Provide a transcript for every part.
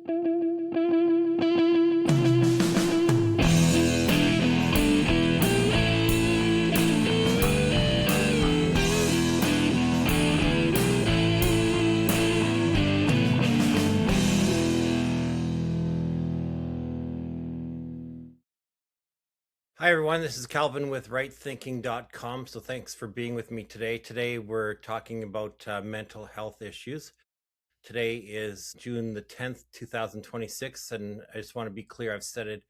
Hi, everyone. This is Calvin with rightthinking.com. So thanks for being with me today. Today, we're talking about mental health issues. Today is June the 10th, 2026. And I just want to be clear, I've said it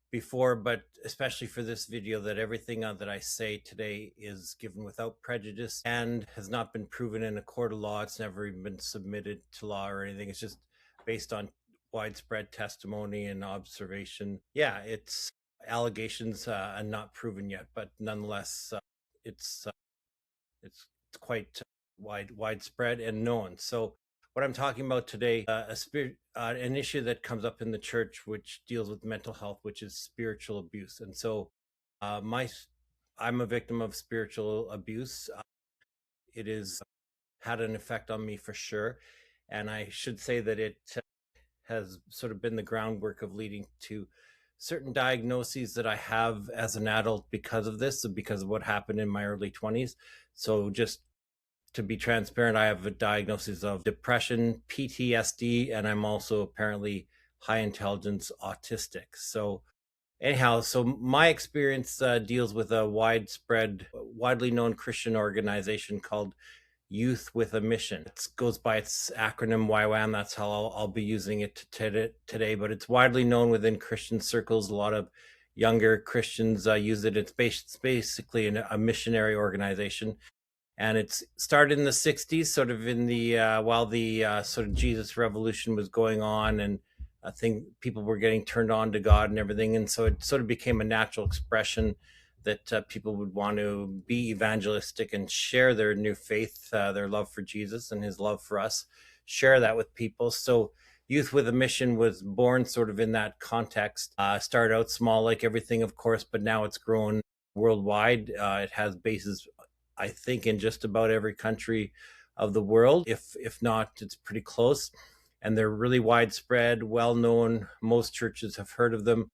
before, but especially for this video, that everything that I say today is given without prejudice and has not been proven in a court of law. It's never even been submitted to law or anything. It's just based on widespread testimony and observation. Yeah, it's allegations and not proven yet, but nonetheless, it's it's quite widespread and known. So, what I'm talking about today, an issue that comes up in the church, which deals with mental health, which is spiritual abuse. And so, I'm a victim of spiritual abuse. It has had an effect on me for sure, and I should say that it has sort of been the groundwork of leading to certain diagnoses that I have as an adult because of this, because of what happened in my early 20s. So just to be transparent, I have a diagnosis of depression, PTSD, and I'm also apparently high intelligence autistic. So anyhow, so my experience deals with a widely known Christian organization called Youth with a Mission. It goes by its acronym YWAM. That's how I'll be using it today, but it's widely known within Christian circles. A lot of younger Christians use it. It's basically a missionary organization. And it's started in the 60s, sort of in the while the sort of Jesus revolution was going on, and I think people were getting turned on to God and everything. And so it sort of became a natural expression that people would want to be evangelistic and share their new faith, their love for Jesus and his love for us, share that with people. So Youth with a Mission was born sort of in that context. Started out small, like everything, of course, but now it's grown worldwide. It has bases, I think, in just about every country of the world. If not, it's pretty close. And they're really widespread, well known. Most churches have heard of them.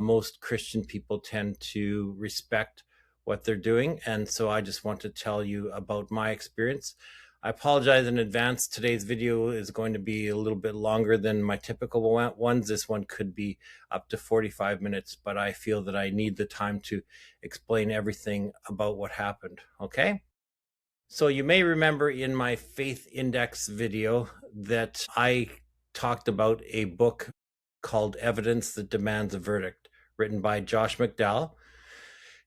Most Christian people tend to respect what they're doing. And so I just want to tell you about my experience. I apologize in advance. Today's video is going to be a little bit longer than my typical ones. This one could be up to 45 minutes, but I feel that I need the time to explain everything about what happened. Okay? So you may remember in my Faith Index video that I talked about a book called Evidence That Demands a Verdict, written by Josh McDowell.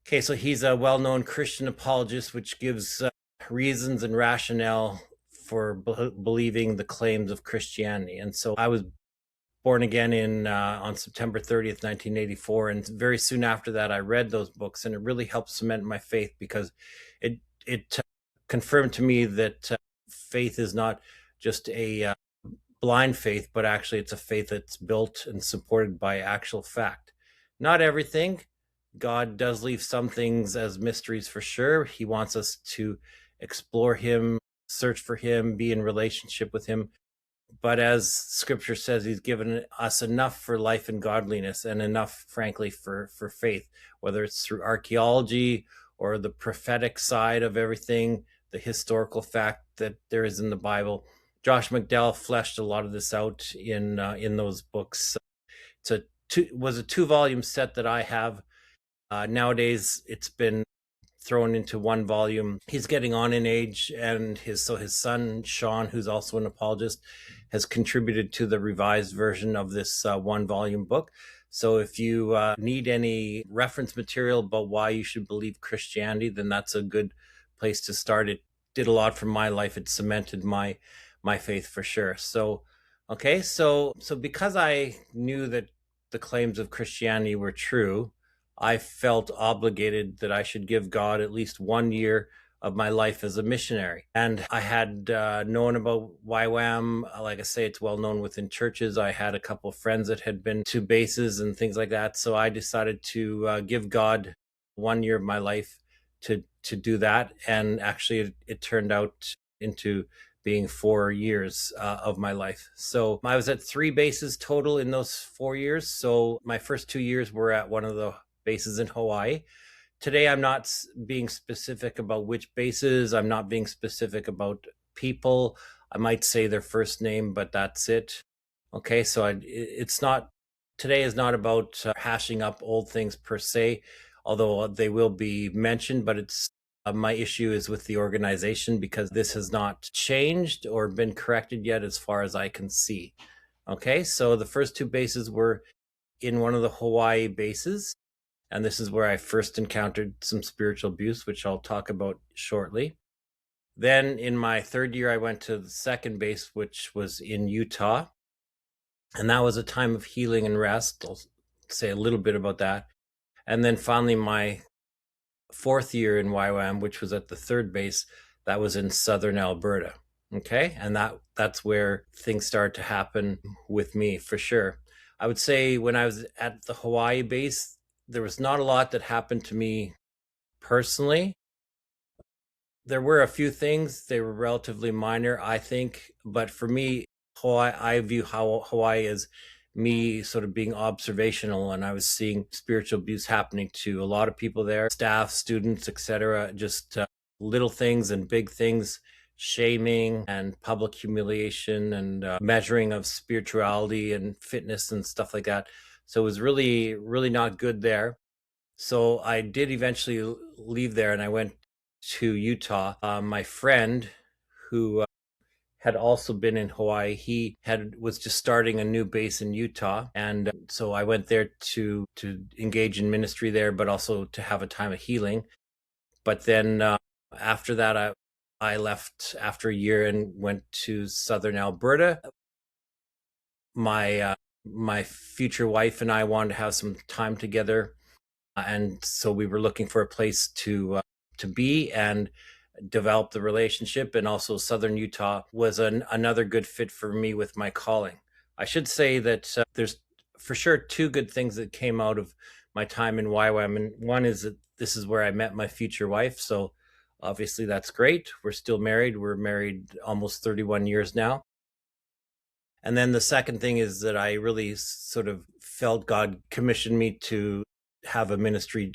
Okay, so he's a well-known Christian apologist, which gives reasons and rationale for believing the claims of Christianity. And so I was born again on September 30th, 1984. And very soon after that, I read those books, and it really helped cement my faith, because it confirmed to me that faith is not just a blind faith, but actually it's a faith that's built and supported by actual fact. Not everything. God does leave some things as mysteries for sure. He wants us to explore him, search for him, be in relationship with him. But as scripture says, he's given us enough for life and godliness, and enough, frankly, for faith, whether it's through archaeology or the prophetic side of everything, the historical fact that there is in the Bible. Josh McDowell fleshed a lot of this out in those books. It was a 2-volume set that I have. Nowadays, it's been thrown into 1 volume. He's getting on in age, and his son, Sean, who's also an apologist, has contributed to the revised version of this 1-volume book. So if you need any reference material about why you should believe Christianity, then that's a good place to start. It did a lot for my life. It cemented my faith for sure. So, okay, so because I knew that the claims of Christianity were true, I felt obligated that I should give God at least 1 year of my life as a missionary. And I had known about YWAM. Like I say, it's well known within churches. I had a couple of friends that had been to bases and things like that. So I decided to give God 1 year of my life to do that. And actually, it turned out into being 4 years of my life. So I was at 3 bases total in those 4 years. So my first 2 years were at one of the bases in Hawaii. Today, I'm not being specific about which bases. I'm not being specific about people. I might say their first name, but that's it. Okay, so it's not, today is not about hashing up old things per se, although they will be mentioned, but it's my issue is with the organization because this has not changed or been corrected yet as far as I can see. Okay, so the first 2 bases were in one of the Hawaii bases, and this is where I first encountered some spiritual abuse, which I'll talk about shortly. Then in my third year, I went to the second base, which was in Utah. And that was a time of healing and rest. I'll say a little bit about that. And then finally, my fourth year in YWAM, which was at the third base, that was in southern Alberta. Okay. And that's where things started to happen with me for sure. I would say when I was at the Hawaii base, there was not a lot that happened to me personally. There were a few things, they were relatively minor, I think, but for me, Hawaii, I view Hawaii as me sort of being observational, and I was seeing spiritual abuse happening to a lot of people there, staff, students, etc. Just little things and big things, shaming and public humiliation and measuring of spirituality and fitness and stuff like that. So it was really, really not good there. So I did eventually leave there, and I went to Utah. My friend, who had also been in Hawaii, was just starting a new base in Utah, and so I went there to engage in ministry there, but also to have a time of healing. But then after that, I left after a year and went to southern Alberta. My future wife and I wanted to have some time together, and so we were looking for a place to be and develop the relationship. And also southern Utah was another good fit for me with my calling. I should say that there's for sure two good things that came out of my time in YWAM. And one is that this is where I met my future wife. So obviously that's great. We're still married. We're married almost 31 years now. And then the second thing is that I really sort of felt God commissioned me to have a ministry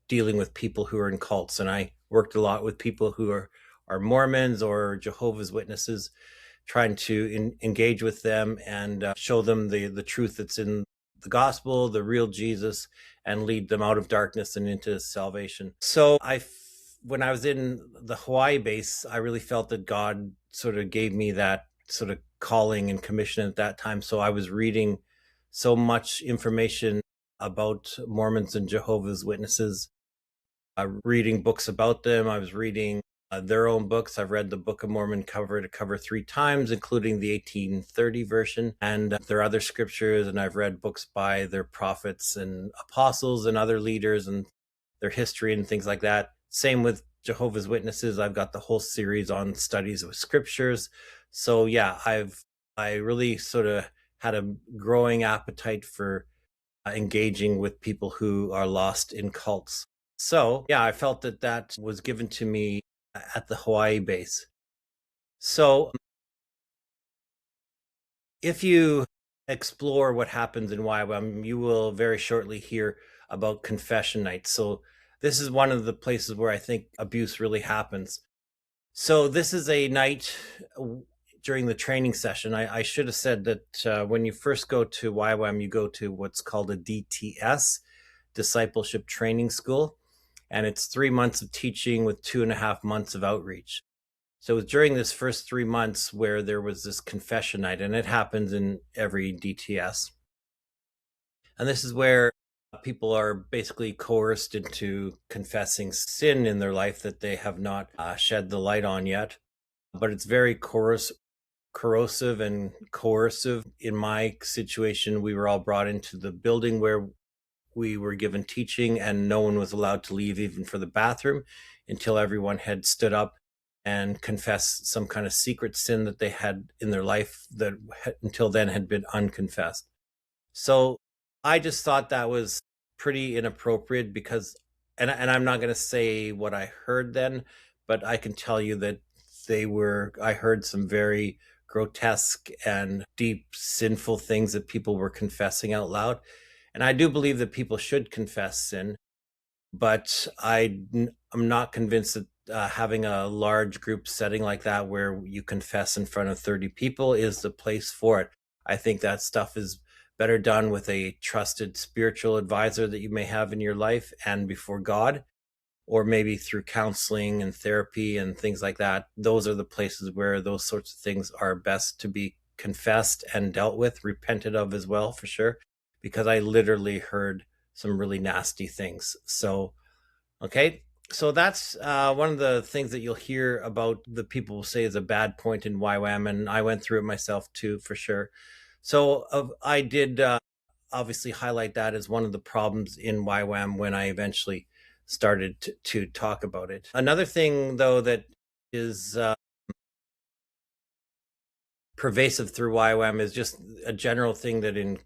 dealing with people who are in cults. And I worked a lot with people who are Mormons or Jehovah's Witnesses, trying to engage with them and show them the truth that's in the gospel, the real Jesus, and lead them out of darkness and into salvation. So when I was in the Hawaii base, I really felt that God sort of gave me that sort of calling and commission at that time. So I was reading so much information about Mormons and Jehovah's Witnesses, reading books about them. I was reading their own books. I've read the Book of Mormon cover to cover 3 times, including the 1830 version, and their other scriptures. And I've read books by their prophets and apostles and other leaders and their history and things like that. Same with Jehovah's Witnesses. I've got the whole series on studies of scriptures. So yeah, I really sort of had a growing appetite for engaging with people who are lost in cults. So yeah, I felt that was given to me at the Hawaii base. So if you explore what happens in YWAM, you will very shortly hear about confession nights. So this is one of the places where I think abuse really happens. So this is a night during the training session. I should have said that when you first go to YWAM, you go to what's called a DTS, Discipleship Training School. And it's 3 months of teaching with 2.5 months of outreach. So it was during this first 3 months where there was this confession night, and it happens in every DTS. And this is where people are basically coerced into confessing sin in their life that they have not shed the light on yet. But it's very corrosive and coercive. In my situation, we were all brought into the building where we were given teaching, and no one was allowed to leave even for the bathroom until everyone had stood up and confessed some kind of secret sin that they had in their life that until then had been unconfessed. So I just thought that was pretty inappropriate because, and I'm not going to say what I heard then, but I can tell you that I heard some very grotesque and deep sinful things that people were confessing out loud. And I do believe that people should confess sin, but I'm not convinced that having a large group setting like that where you confess in front of 30 people is the place for it. I think that stuff is better done with a trusted spiritual advisor that you may have in your life and before God, or maybe through counseling and therapy and things like that. Those are the places where those sorts of things are best to be confessed and dealt with, repented of as well, for sure, because I literally heard some really nasty things. So, okay. So that's one of the things that you'll hear about the people will say is a bad point in YWAM, and I went through it myself too, for sure. So I did obviously highlight that as one of the problems in YWAM when I eventually started to talk about it. Another thing, though, that is pervasive through YWAM is just a general thing that in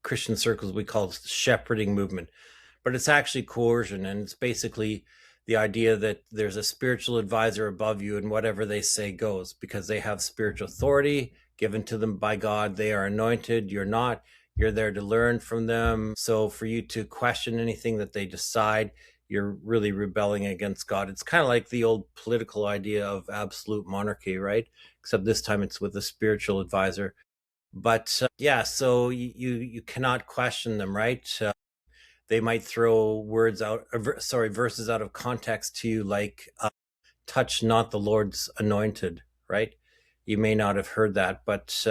Christian circles we call shepherding movement, but it's actually coercion, and it's basically the idea that there's a spiritual advisor above you and whatever they say goes because they have spiritual authority given to them by God. They are anointed, you're not. You're there to learn from them. So for you to question anything that they decide, you're really rebelling against God. It's kind of like the old political idea of absolute monarchy, right? Except this time it's with a spiritual advisor. But yeah, so you cannot question them, right? They might throw verses out of context to you, like touch not the Lord's anointed, right? You may not have heard that, but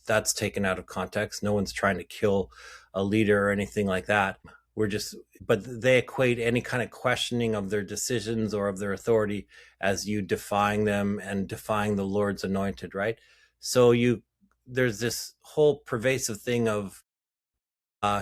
that's taken out of context. No one's trying to kill a leader or anything like that. But they equate any kind of questioning of their decisions or of their authority as you defying them and defying the Lord's anointed, right? So there's this whole pervasive thing of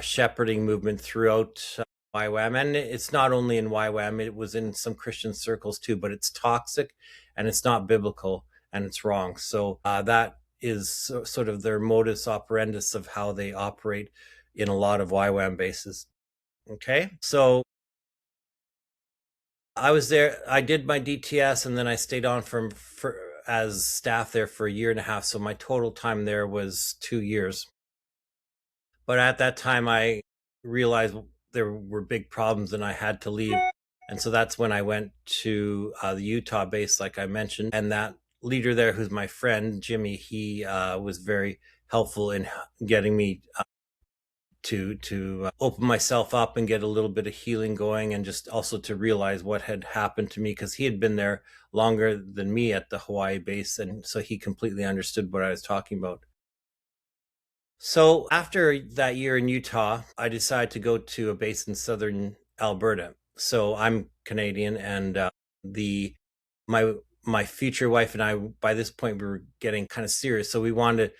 shepherding movement throughout YWAM, and it's not only in YWAM, it was in some Christian circles too, but it's toxic and it's not biblical and it's wrong. So that is sort of their modus operandus of how they operate in a lot of YWAM bases. Okay, so I was there, I did my DTS, and then I stayed on as staff there for a year and a half. So my total time there was 2 years. But at that time, I realized there were big problems and I had to leave. And so that's when I went to the Utah base, like I mentioned. And that leader there, who's my friend, Jimmy, he was very helpful in getting me to open myself up and get a little bit of healing going, and just also to realize what had happened to me, because he had been there longer than me at the Hawaii base. And so he completely understood what I was talking about. So after that year in Utah, I decided to go to a base in southern Alberta. So I'm Canadian, and the my future wife and I, by this point, we were getting kind of serious. So we wanted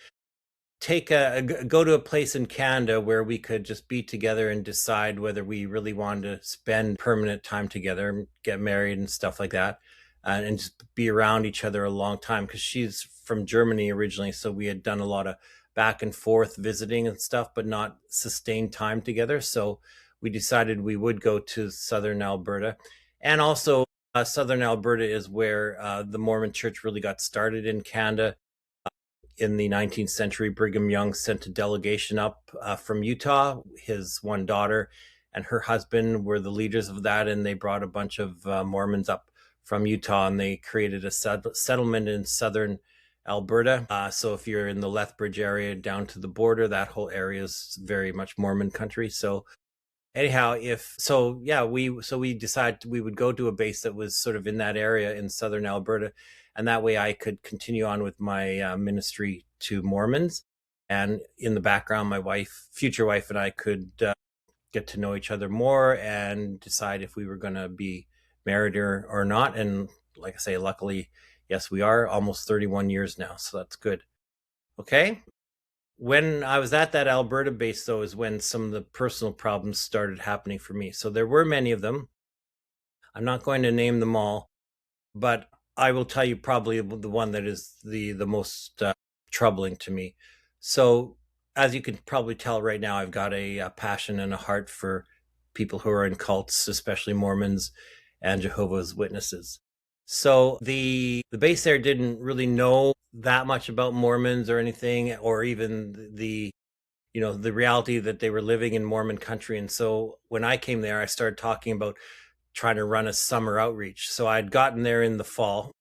to go to a place in Canada where we could just be together and decide whether we really wanted to spend permanent time together, get married and stuff like that, and just be around each other a long time. Because she's from Germany originally, so we had done a lot of back and forth visiting and stuff, but not sustained time together. So we decided we would go to southern Alberta. And also southern Alberta is where the Mormon church really got started in Canada. In the 19th century, Brigham Young sent a delegation up from Utah. His one daughter and her husband were the leaders of that, and they brought a bunch of Mormons up from Utah, and they created a settlement in southern Alberta. So if you're in the Lethbridge area down to the border, that whole area is very much Mormon country. So anyhow, we decided we would go to a base that was sort of in that area in southern Alberta, and that way I could continue on with my ministry to Mormons, and in the background, my future wife, and I could get to know each other more and decide if we were going to be married or not. And like I say, luckily, yes, we are almost 31 years now, so that's good. Okay. When I was at that Alberta base, though, is when some of the personal problems started happening for me. So there were many of them. I'm not going to name them all, but I will tell you probably the one that is the most troubling to me. So as you can probably tell right now, I've got a passion and a heart for people who are in cults, especially Mormons and Jehovah's Witnesses. So the base there didn't really know that much about Mormons or anything, or even the reality that they were living in Mormon country. And so when I came there, I started talking about trying to run a summer outreach. So I'd gotten there in the fall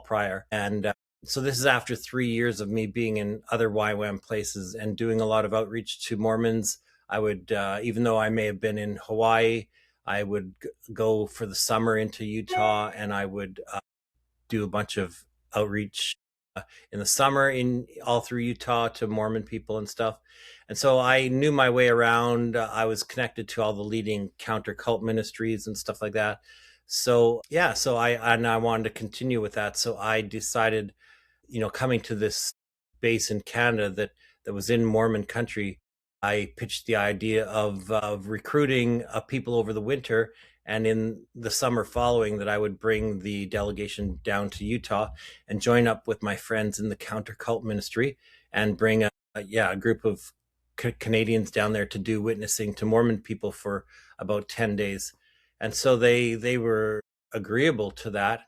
prior. And so this is after 3 years of me being in other YWAM places and doing a lot of outreach to Mormons. I would, even though I may have been in Hawaii, I would go for the summer into Utah, and I would do a bunch of outreach in the summer in all through Utah to Mormon people and stuff. And so I knew my way around. I was connected to all the leading counter cult ministries and stuff like that. So yeah, so I wanted to continue with that. So I decided, coming to this base in Canada that was in Mormon country, I pitched the idea of recruiting people over the winter, and in the summer following that I would bring the delegation down to Utah and join up with my friends in the counter cult ministry and bring a group of Canadians down there to do witnessing to Mormon people for about 10 days. And so they were agreeable to that.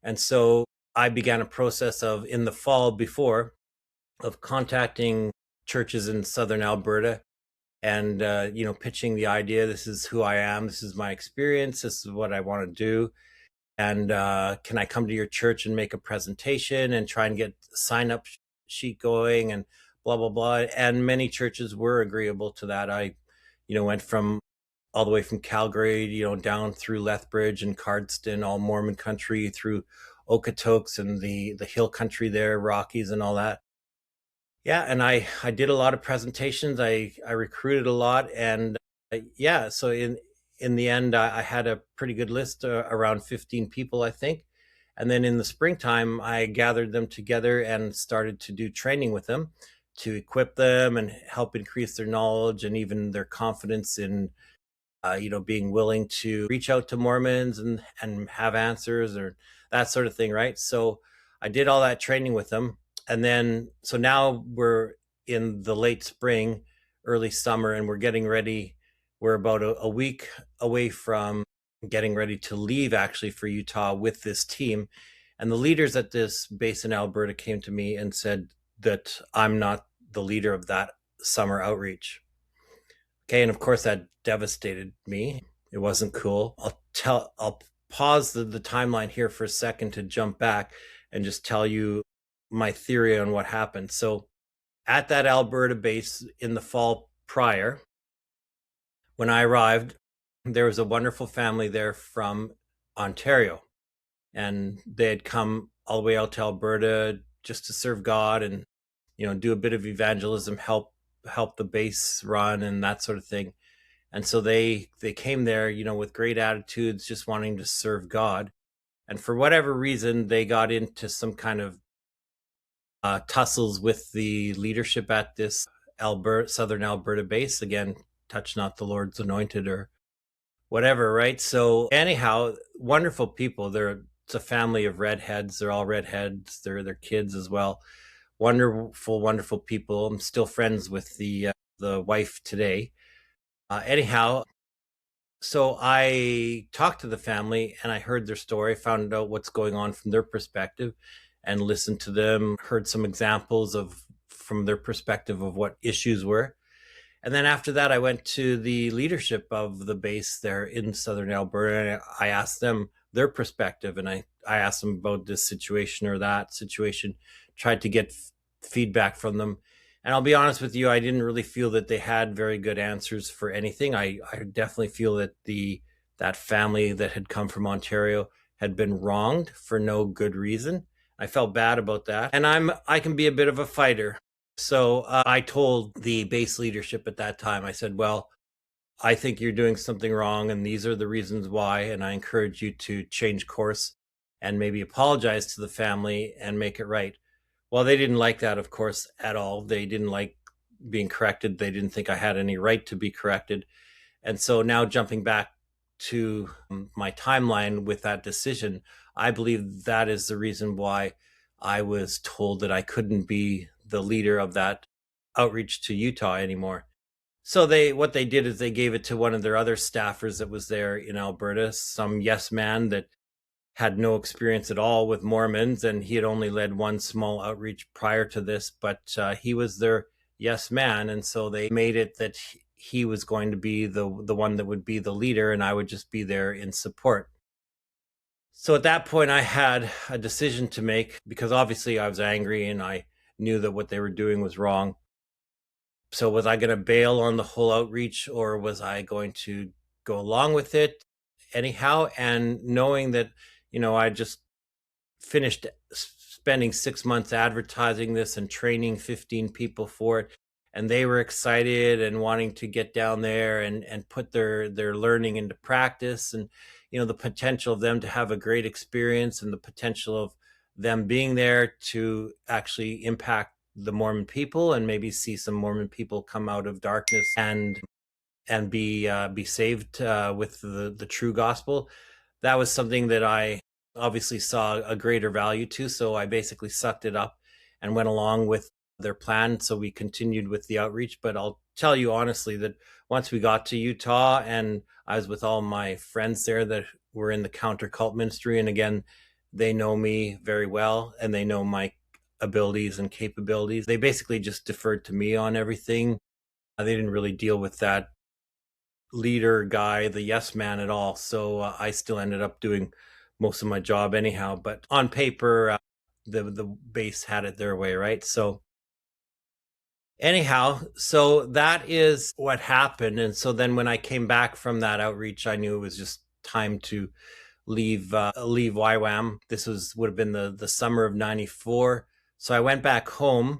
And so I began a process of, in the fall before, of contacting churches in southern Alberta and pitching the idea. This is who I am. This is my experience. This is what I want to do. And can I come to your church and make a presentation and try and get a sign up sheet going and blah blah blah. And many churches were agreeable to that. I went from all the way from Calgary, down through Lethbridge and Cardston, all Mormon country, through Okotoks and the hill country there, Rockies and all that. Yeah, and I did a lot of presentations. I recruited a lot, and yeah, so in the end, I had a pretty good list, around 15 people, I think. And then in the springtime, I gathered them together and started to do training with them to equip them and help increase their knowledge and even their confidence in being willing to reach out to Mormons and have answers or that sort of thing, right? So I did all that training with them. And then, so now we're in the late spring, early summer, and we're getting ready. We're about a week away from getting ready to leave actually for Utah with this team. And the leaders at this base in Alberta came to me and said that I'm not the leader of that summer outreach. Okay, and of course that devastated me. It wasn't cool. I'll pause the timeline here for a second to jump back and just tell you my theory on what happened. So at that Alberta base in the fall prior, when I arrived, there was a wonderful family there from Ontario, and they had come all the way out to Alberta just to serve God and do a bit of evangelism, help the base run and that sort of thing. And so they came there, with great attitudes, just wanting to serve God. And for whatever reason, they got into some kind of tussles with the leadership at this southern Alberta base. Again, touch not the Lord's anointed or whatever, right? So anyhow, wonderful people. It's a family of redheads. They're all redheads. They're their kids as well. Wonderful, wonderful people. I'm still friends with the wife today. Anyhow, so I talked to the family and I heard their story, found out what's going on from their perspective, and listened to them, heard some examples from their perspective of what issues were. And then after that, I went to the leadership of the base there in southern Alberta, and I asked them their perspective, and I asked them about this situation or that situation, tried to get feedback from them. And I'll be honest with you, I didn't really feel that they had very good answers for anything. I definitely feel that that family that had come from Ontario had been wronged for no good reason. I felt bad about that. And I can be a bit of a fighter. So I told the base leadership at that time, I said, well, I think you're doing something wrong, and these are the reasons why, and I encourage you to change course and maybe apologize to the family and make it right. Well, they didn't like that, of course, at all. They didn't like being corrected. They didn't think I had any right to be corrected. And so now jumping back to my timeline with that decision, I believe that is the reason why I was told that I couldn't be the leader of that outreach to Utah anymore. So what they did is they gave it to one of their other staffers that was there in Alberta, some yes man that had no experience at all with Mormons, and he had only led one small outreach prior to this, but he was their yes man, and so they made it that he was going to be the one that would be the leader, and I would just be there in support. So at that point, I had a decision to make, because obviously I was angry and I knew that what they were doing was wrong. So was I going to bail on the whole outreach, or was I going to go along with it anyhow? And knowing that, I just finished spending 6 months advertising this and training 15 people for it, and they were excited and wanting to get down there and put their learning into practice, and the potential of them to have a great experience, and the potential of them being there to actually impact the Mormon people and maybe see some Mormon people come out of darkness and be saved with the true gospel. That was something that I obviously saw a greater value to. So I basically sucked it up and went along with their plan. So we continued with the outreach. But I'll tell you honestly that once we got to Utah and I was with all my friends there that were in the counter cult ministry, and again, they know me very well and they know my abilities and capabilities. They basically just deferred to me on everything. They didn't really deal with that leader guy, the yes man, at all. So I still ended up doing most of my job anyhow. But on paper, the base had it their way, right? So anyhow, so that is what happened. And so then when I came back from that outreach, I knew it was just time to leave YWAM. This would have been the summer of '94. So I went back home.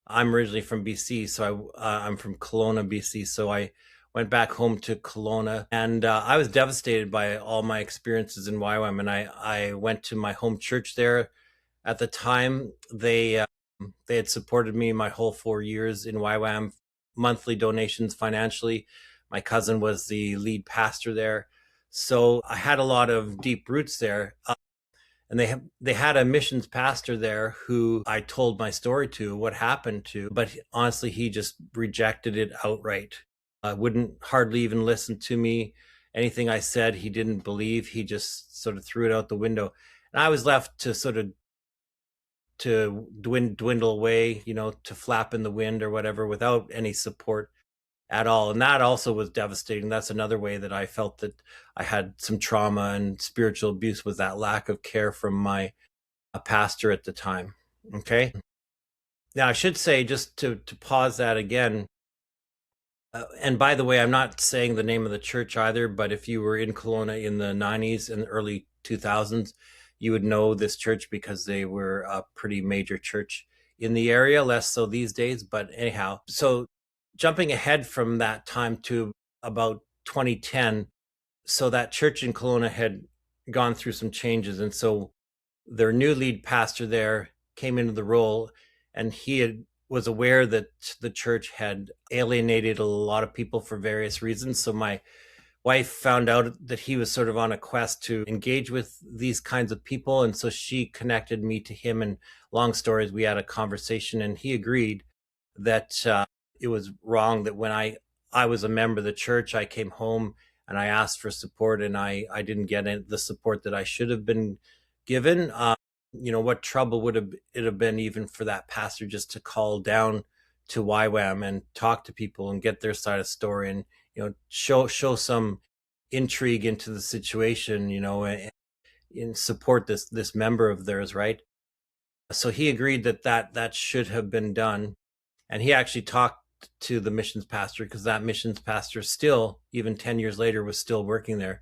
I'm originally from BC, so I'm from Kelowna, BC. So I went back home to Kelowna, and I was devastated by all my experiences in YWAM. And I went to my home church there. At the time, they had supported me my whole 4 years in YWAM, monthly donations financially. My cousin was the lead pastor there, so I had a lot of deep roots there. And they had a missions pastor there who I told my story to, what happened to, but honestly, he just rejected it outright. Wouldn't hardly even listen to me. Anything I said, he didn't believe. He just sort of threw it out the window. And I was left to sort of to dwindle away, to flap in the wind or whatever, without any support at all. And that also was devastating. That's another way that I felt that I had some trauma and spiritual abuse, was that lack of care from my pastor at the time. Okay. Now I should say, just to pause that again, and by the way, I'm not saying the name of the church either, but if you were in Kelowna in the '90s and early 2000s, you would know this church because they were a pretty major church in the area, less so these days. But anyhow, so jumping ahead from that time to about 2010, so that church in Kelowna had gone through some changes. And so their new lead pastor there came into the role, and was aware that the church had alienated a lot of people for various reasons. So my wife found out that he was sort of on a quest to engage with these kinds of people. And so she connected me to him. And long stories, we had a conversation, and he agreed that it was wrong that when I was a member of the church, I came home and I asked for support, and I didn't get the support that I should have been given. What trouble would it have been even for that pastor just to call down to YWAM and talk to people and get their side of the story, and show some intrigue into the situation, and support this member of theirs, right? So he agreed that should have been done, and he actually talked to the missions pastor, because that missions pastor still, even 10 years later, was still working there.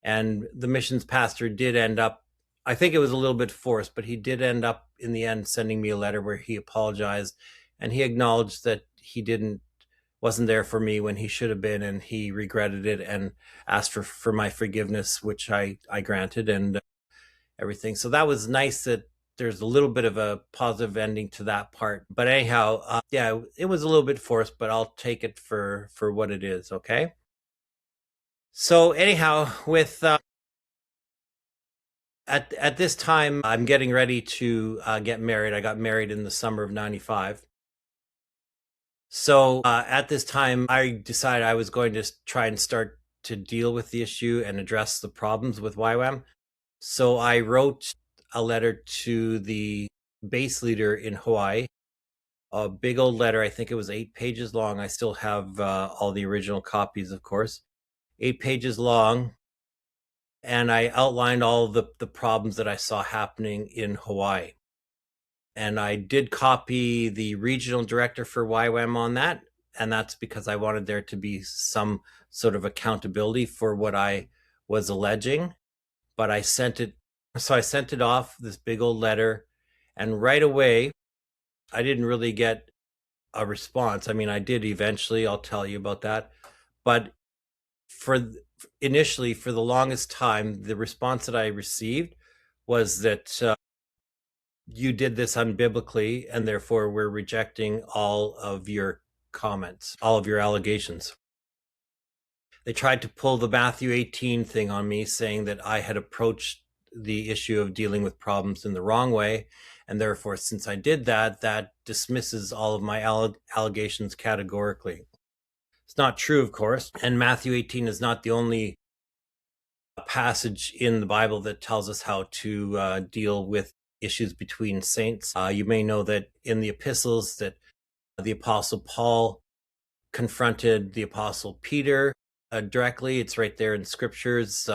And the missions pastor did end up, I think it was a little bit forced, but he did end up in the end sending me a letter where he apologized, and he acknowledged that he wasn't there for me when he should have been, and he regretted it and asked for my forgiveness, which I granted, and everything. So that was nice that there's a little bit of a positive ending to that part. But anyhow, yeah, it was a little bit forced, but I'll take it for what it is. Okay. So anyhow, with at this time, I'm getting ready to get married. I got married in the summer of '95. So at this time, I decided I was going to try and start to deal with the issue and address the problems with YWAM. So I wrote a letter to the base leader in Hawaii, a big old letter. I think it was 8 pages long. I still have all the original copies, of course. 8 pages long. And I outlined all the problems that I saw happening in Hawaii. And I did copy the regional director for YWAM on that. And that's because I wanted there to be some sort of accountability for what I was alleging. But I sent it off, this big old letter, and right away I didn't really get a response. I mean, I did eventually, I'll tell you about that. But for initially, for the longest time, the response that I received was that you did this unbiblically, and therefore we're rejecting all of your comments, all of your allegations. They tried to pull the Matthew 18 thing on me, saying that I had approached the issue of dealing with problems in the wrong way. And therefore, since I did that, that dismisses all of my allegations categorically. It's not true, of course. And Matthew 18 is not the only passage in the Bible that tells us how to deal with issues between saints. You may know that in the epistles that the Apostle Paul confronted the Apostle Peter directly. It's right there in scriptures.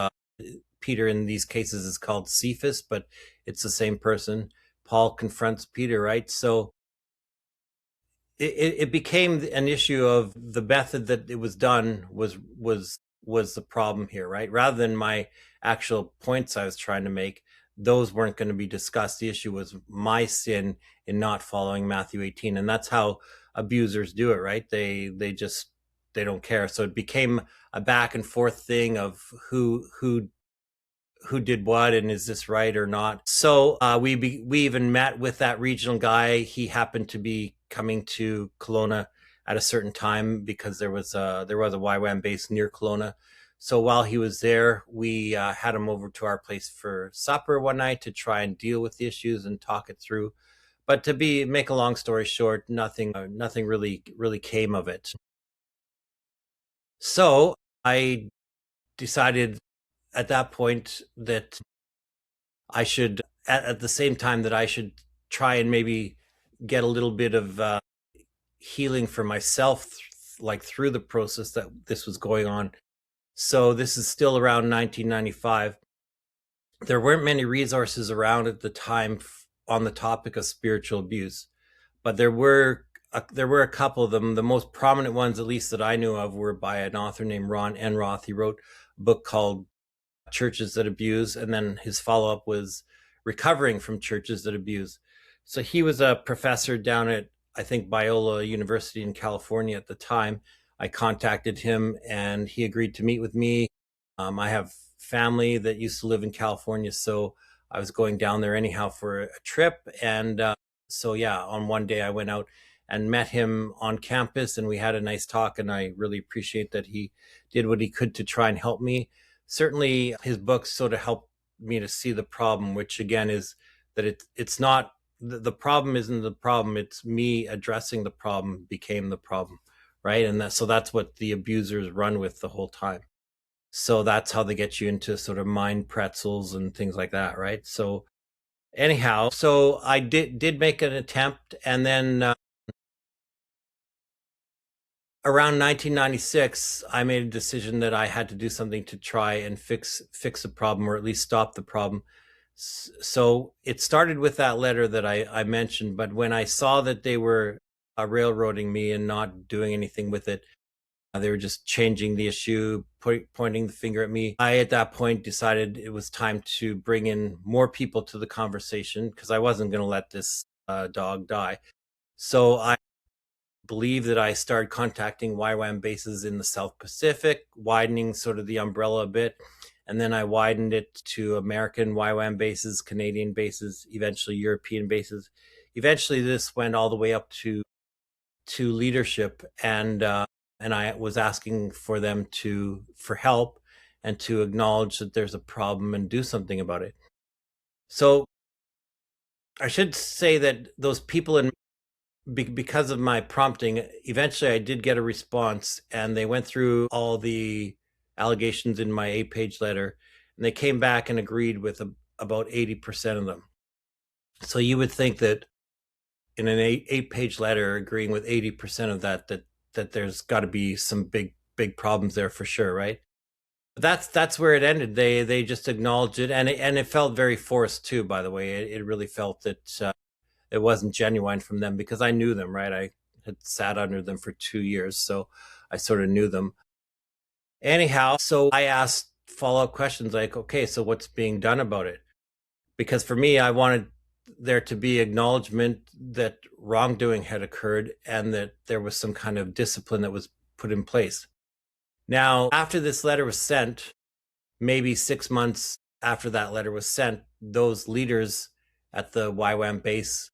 Peter in these cases is called Cephas, but it's the same person. Paul confronts Peter, right? So it became an issue of the method that it was done was the problem here, right? Rather than my actual points I was trying to make, those weren't going to be discussed. The issue was my sin in not following Matthew 18, and that's how abusers do it, right? They don't care. So it became a back and forth thing of who did what and is this right or not. So we even met with that regional guy. He happened to be coming to Kelowna at a certain time because there was a YWAM base near Kelowna. So while he was there, we had him over to our place for supper one night to try and deal with the issues and talk it through. But to make a long story short, nothing really came of it. So I decided at that point that I should, at the same time, that I should try and maybe get a little bit of healing for myself, like through the process that this was going on. So this is still around 1995. There weren't many resources around at the time on the topic of spiritual abuse, but there were a couple of them. The most prominent ones, at least that I knew of, were by an author named Ron Enroth. He wrote a book called Churches That Abuse, and then his follow-up was Recovering from Churches That Abuse. So he was a professor down at, I think, Biola University in California at the time. I contacted him and he agreed to meet with me. I have family that used to live in California, so I was going down there anyhow for a trip. And so yeah, on one day I went out and met him on campus, and we had a nice talk, and I really appreciate that he did what he could to try and help me. Certainly his books sort of helped me to see the problem, which again is that it's not, the problem isn't the problem, it's me addressing the problem became the problem, right? And that's what the abusers run with the whole time. So that's how they get you into sort of mind pretzels and things like that, right? So anyhow, so I did make an attempt, and then around 1996, I made a decision that I had to do something to try and fix the problem, or at least stop the problem. So it started with that letter that I mentioned, but when I saw that they were railroading me and not doing anything with it, they were just changing the issue, pointing the finger at me. I, at that point, decided it was time to bring in more people to the conversation because I wasn't going to let this dog die. So I believe that I started contacting YWAM bases in the South Pacific, widening sort of the umbrella a bit. And then I widened it to American YWAM bases, Canadian bases, eventually European bases. Eventually, this went all the way up to leadership, and I was asking for them for help and to acknowledge that there's a problem and do something about it. So I should say that those people, because of my prompting, eventually I did get a response, and they went through all the allegations in my 8-page letter, and they came back and agreed with about 80% of them. So you would think that in an eight-page letter agreeing with 80% of that there's got to be some big problems there for sure, right? But that's where it ended. They just acknowledged it, and it felt very forced too. By the way, it really felt that it wasn't genuine from them, because I knew them, right? I had sat under them for 2 years, so I sort of knew them. Anyhow, so I asked follow-up questions like, okay, so what's being done about it? Because for me, I wanted there to be acknowledgement that wrongdoing had occurred and that there was some kind of discipline that was put in place. Now, after this letter was sent, maybe 6 months after that letter was sent, those leaders at the YWAM base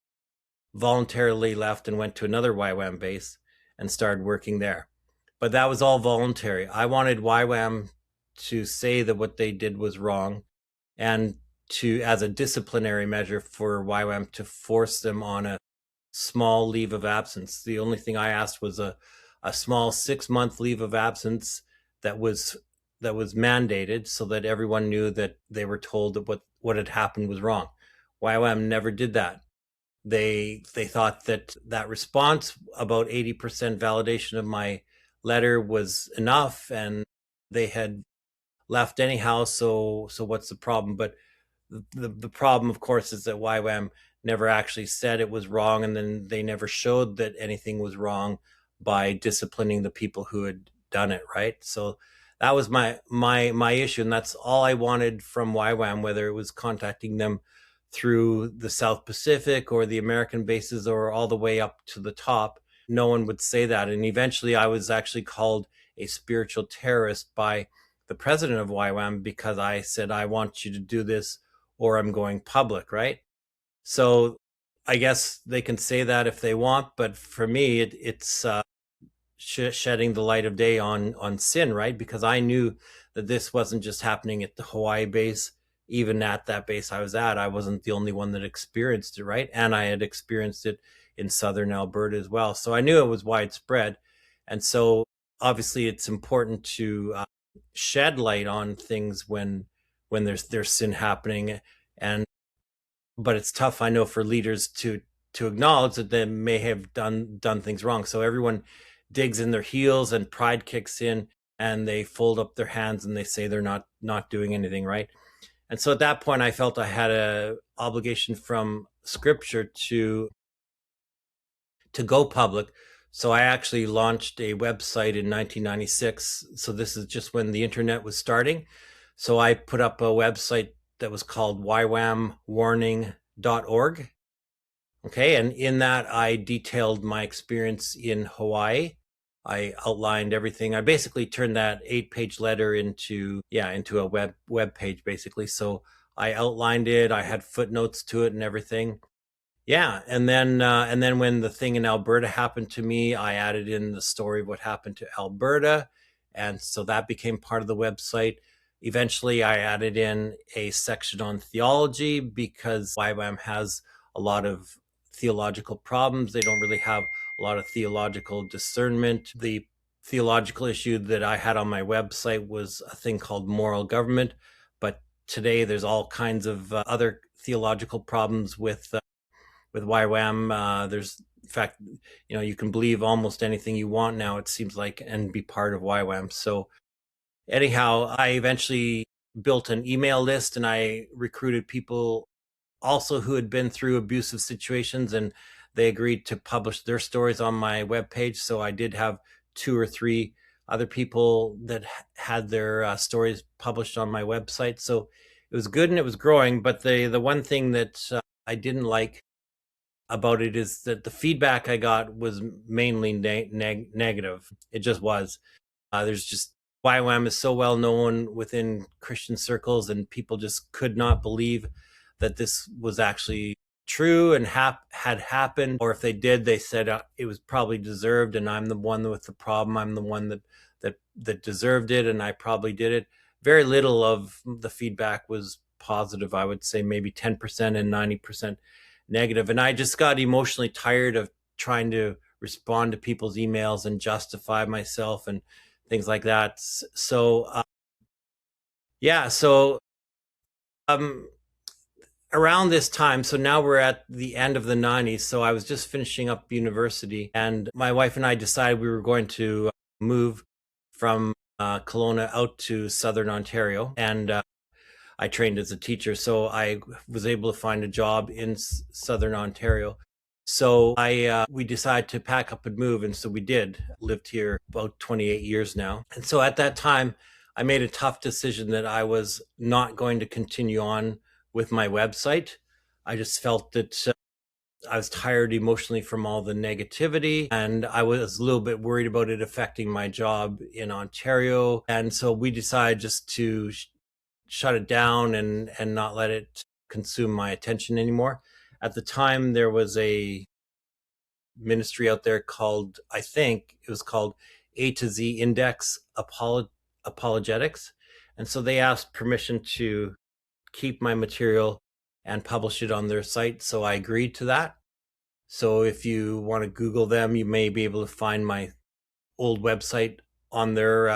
voluntarily left and went to another YWAM base and started working there. But that was all voluntary. I wanted YWAM to say that what they did was wrong, and to, as a disciplinary measure for YWAM, to force them on a small leave of absence. The only thing I asked was a small 6-month leave of absence that was mandated, so that everyone knew that they were told that what had happened was wrong. YWAM never did that. They thought that response, about 80% validation of my letter, was enough, and they had left anyhow. So what's the problem? But the problem, of course, is that YWAM never actually said it was wrong, and then they never showed that anything was wrong by disciplining the people who had done it, right? So that was my issue, and that's all I wanted from YWAM, whether it was contacting them through the South Pacific or the American bases or all the way up to the top. No one would say that. And eventually I was actually called a spiritual terrorist by the president of YWAM, because I said, I want you to do this or I'm going public, right? So I guess they can say that if they want, but for me, it's shedding the light of day on sin, right? Because I knew that this wasn't just happening at the Hawaii base. Even at that base I was at, I wasn't the only one that experienced it, right? And I had experienced it in southern Alberta as well. So I knew it was widespread. And so obviously it's important to shed light on things when there's sin happening. And but it's tough, I know, for leaders to acknowledge that they may have done things wrong. So everyone digs in their heels and pride kicks in, and they fold up their hands and they say they're not doing anything right. And so at that point, I felt I had an obligation from Scripture to go public. So I actually launched a website in 1996. So this is just when the internet was starting. So I put up a website that was called YWAMwarning.org. Okay, and in that I detailed my experience in Hawaii. I outlined everything. I basically turned that 8-page letter into a web page, basically. So I outlined it. I had footnotes to it and everything. Yeah, and then when the thing in Alberta happened to me, I added in the story of what happened to Alberta, and so that became part of the website. Eventually, I added in a section on theology, because YWAM has a lot of theological problems. They don't really have a lot of theological discernment. The theological issue that I had on my website was a thing called moral government, but today there's all kinds of other theological problems with YWAM. There's, in fact, you can believe almost anything you want now, it seems like, and be part of YWAM. So anyhow, I eventually built an email list, and I recruited people also who had been through abusive situations, and they agreed to publish their stories on my webpage. So I did have 2 or 3 other people that had their stories published on my website. So it was good and it was growing. But the one thing that I didn't like about it is that the feedback I got was mainly negative. It just was. There's just, YWAM is so well known within Christian circles, and people just could not believe that this was actually true and had happened. Or if they did, they said it was probably deserved, and I'm the one with the problem. I'm the one that deserved it, and I probably did it. Very little of the feedback was positive. I would say maybe 10% and 90% negative. And I just got emotionally tired of trying to respond to people's emails and justify myself and things like that. So so Um, Around this time, so now we're at the end of the 90s. So I was just finishing up university, and my wife and I decided we were going to move from Kelowna out to Southern Ontario. And I trained as a teacher, so I was able to find a job in Southern Ontario. So I we decided to pack up and move, and so we did. Lived here about 28 years now, and so at that time, I made a tough decision that I was not going to continue on with my website. I just felt that I was tired emotionally from all the negativity, and I was a little bit worried about it affecting my job in Ontario. And so we decided just to shut it down and not let it consume my attention anymore. At the time, there was a ministry out there called, I think it was called A to Z Index Apologetics. And so they asked permission to keep my material and publish it on their site. So I agreed to that. So if you want to Google them, you may be able to find my old website on their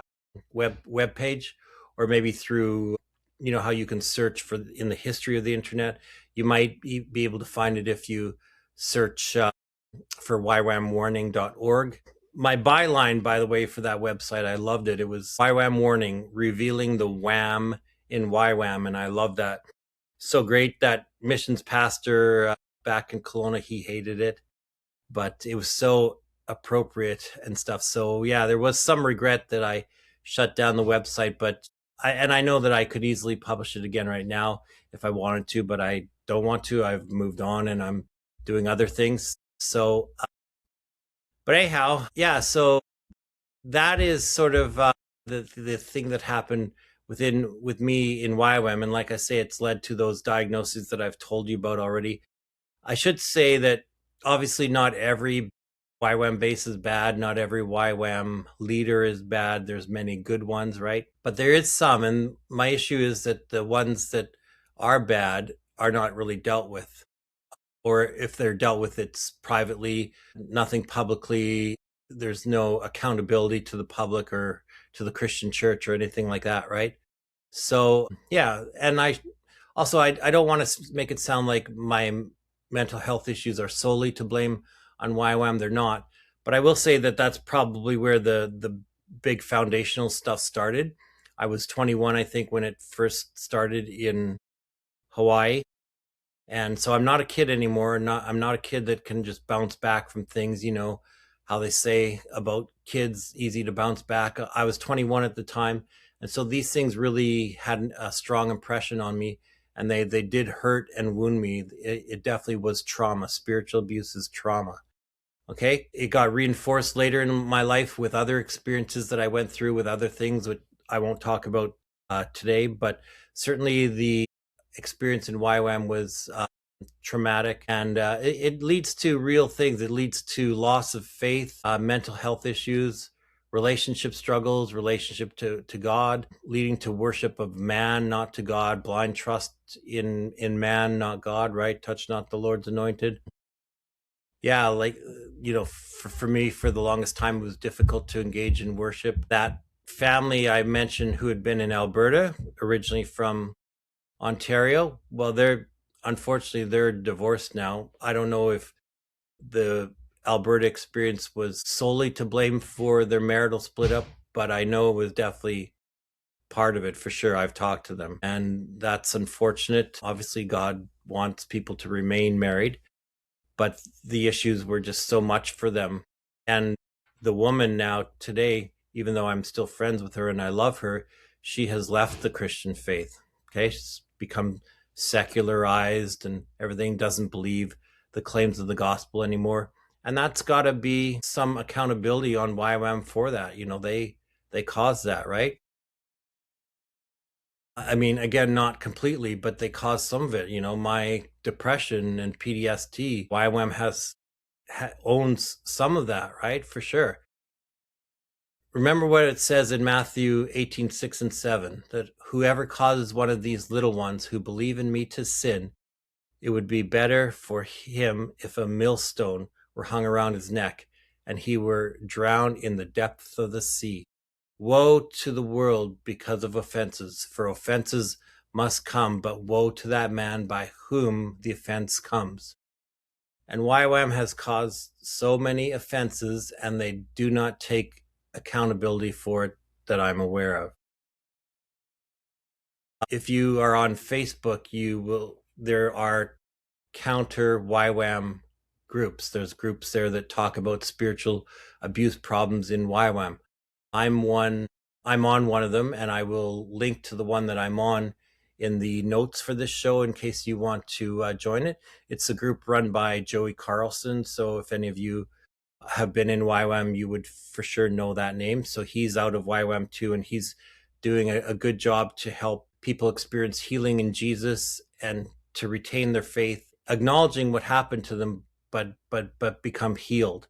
web page, or maybe through, you know, how you can search for in the history of the internet. You might be able to find it if you search for ywamwarning.org. My byline, by the way, for that website, I loved it. It was YWAM Warning, revealing the wham in YWAM, and I love that. So great. That missions pastor back in Kelowna, he hated it, but it was so appropriate and stuff. So yeah, there was some regret that I shut down the website, but I know that I could easily publish it again right now if I wanted to, but I don't want to. I've moved on and I'm doing other things. So, but anyhow, yeah. So that is sort of the thing that happened with me in YWAM, and like I say, it's led to those diagnoses that I've told you about already. I should say that obviously not every YWAM base is bad. Not every YWAM leader is bad. There's many good ones, right? But there is some. And my issue is that the ones that are bad are not really dealt with. Or if they're dealt with, it's privately, nothing publicly. There's no accountability to the public or to the Christian church or anything like that, right? So, yeah. And I don't want to make it sound like my mental health issues are solely to blame on YWAM. They're not. But I will say that that's probably where the big foundational stuff started. I was 21, I think, when it first started in Hawaii. And so I'm not a kid anymore. I'm not a kid that can just bounce back from things, you know, how they say about kids, easy to bounce back. I was 21 at the time. And so these things really had a strong impression on me, and they did hurt and wound me. It definitely was trauma. Spiritual abuse is trauma. Okay. It got reinforced later in my life with other experiences that I went through with other things, which I won't talk about today, but certainly the experience in YWAM was traumatic, and it leads to real things. It leads to loss of faith, mental health issues, relationship struggles, relationship to God, leading to worship of man, not to God, blind trust in man, not God, right? Touch not the Lord's anointed. Yeah, like, you know, for me, for the longest time, it was difficult to engage in worship. That family I mentioned who had been in Alberta, originally from Ontario, well, unfortunately they're divorced now. I don't know if the Alberta experience was solely to blame for their marital split up, but I know it was definitely part of it for sure. I've talked to them, and that's unfortunate. Obviously, God wants people to remain married, but the issues were just so much for them. And the woman now today, even though I'm still friends with her and I love her, she has left the Christian faith. Okay, she's become secularized and everything, doesn't believe the claims of the gospel anymore. And that's got to be some accountability on YWAM for that. You know, they caused that, right? I mean, again, not completely, but they caused some of it. You know, my depression and PTSD, YWAM owns some of that, right? For sure. Remember what it says in Matthew 18:6 and 7, that whoever causes one of these little ones who believe in me to sin, it would be better for him if a millstone were hung around his neck and he were drowned in the depths of the sea. Woe to the world because of offenses, for offenses must come, but woe to that man by whom the offense comes. And YWAM has caused so many offenses, and they do not take accountability for it that I'm aware of. If you are on Facebook, there are counter YWAM groups. There's groups there that talk about spiritual abuse problems in YWAM. I'm on one of them, and I will link to the one that I'm on in the notes for this show in case you want to join it. It's a group run by Joey Carlson. So if any of you have been in YWAM, you would for sure know that name. So he's out of YWAM too, and he's doing a good job to help people experience healing in Jesus and to retain their faith, acknowledging what happened to them, but become healed.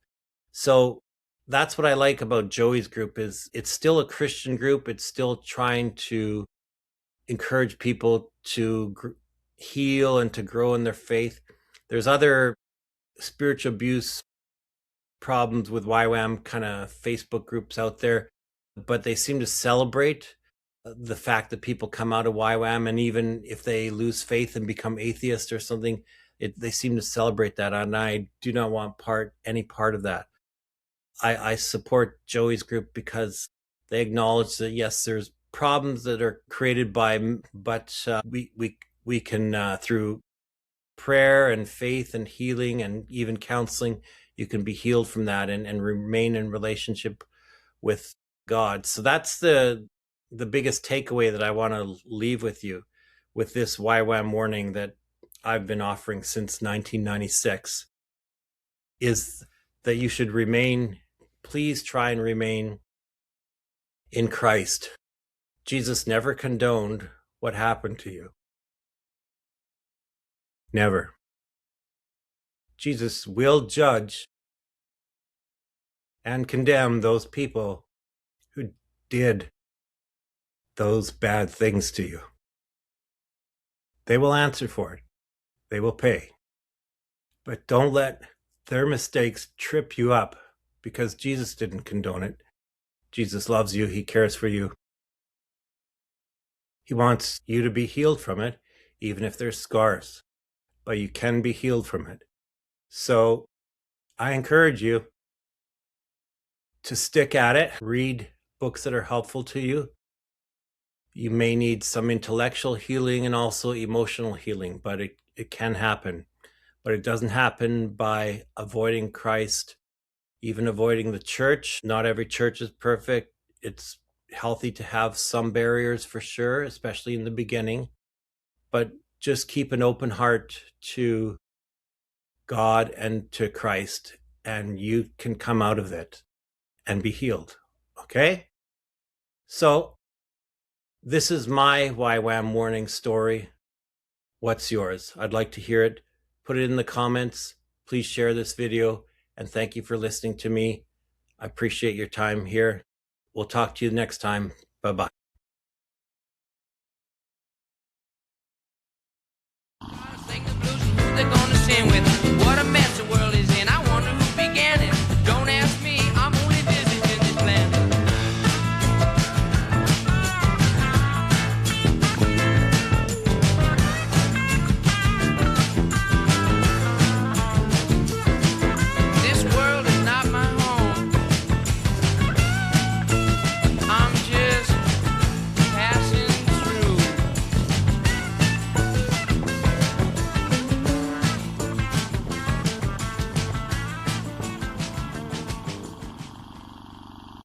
So that's what I like about Joey's group is it's still a Christian group. It's still trying to encourage people to heal and to grow in their faith. There's other spiritual abuse problems with YWAM kind of Facebook groups out there, but they seem to celebrate the fact that people come out of YWAM, and even if they lose faith and become atheist or something, they seem to celebrate that, and I do not want any part of that. I support Joey's group because they acknowledge that yes, there's problems that are created but we can through prayer and faith and healing and even counseling, you can be healed from that and remain in relationship with God. So that's the biggest takeaway that I want to leave with you with this YWAM warning that I've been offering since 1996 is that you should please try and remain in Christ. Jesus never condoned what happened to you. Never. Jesus will judge and condemn those people who did those bad things to you. They will answer for it. They will pay. But don't let their mistakes trip you up because Jesus didn't condone it. Jesus loves you. He cares for you. He wants you to be healed from it, even if there's scars. But you can be healed from it. So I encourage you to stick at it. Read books that are helpful to you. You may need some intellectual healing and also emotional healing, but it can happen. But it doesn't happen by avoiding Christ, even avoiding the church. Not every church is perfect. It's healthy to have some barriers for sure, especially in the beginning. But just keep an open heart to God and to Christ, and you can come out of it and be healed. Okay? So this is my YWAM warning story. What's yours? I'd like to hear it. Put it in the comments. Please share this video, and thank you for listening to me. I appreciate your time here. We'll talk to you next time. Bye-bye.